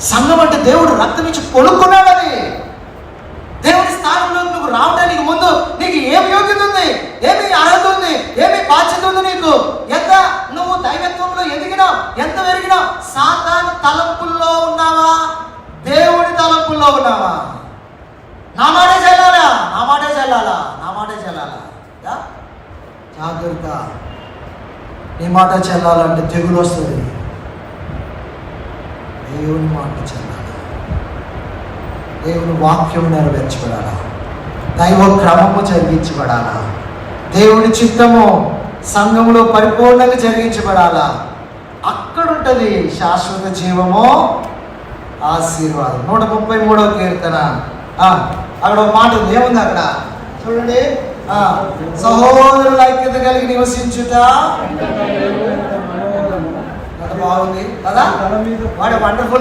సంఘం అంటే దేవుడు రక్తం ఇచ్చి కొనుక్కున్నాడని. దేవుని స్థానంలో నువ్వు రావడానికి ముందు నీకు ఏమి యోగ్యత ఉంది, ఏమి అర్హత ఉంది, ఏమి బాధ్యత ఉంది నీకు. ఎంత నువ్వు దైవత్వంలో ఎదిగినావు, ఎంత పెరిగినావు, సాతాను తలంపుల్లో ఉన్నావా, దేవుడి తలంపుల్లో ఉన్నావా? నా మాటే చెల్లాలా, నా మాటే చెల్లాలా, నా మాటే చెల్లాలా? జాగ్రత్త. నీ మాట చెల్లాలంటే తెగులు వస్తుంది. దేవుని మాట చెల్లాలి, దేవుని వాక్యం నెరవేర్చబడాలా, దైవ క్రమము జరిగించబడాలా, దేవుని చిత్తము సంఘములో పరిపూర్ణంగా జరిగించబడాలా. అక్కడుంటది శాశ్వత జీవము, ఆశీర్వాదం. 133వ కీర్తన అక్కడ ఒక మాట ఉంది. ఏముంది అక్కడ చూడండి. సహోదరుల ఐక్యత కలిగి నివసించుట బాగుంది కదా. వాడు వండర్ఫుల్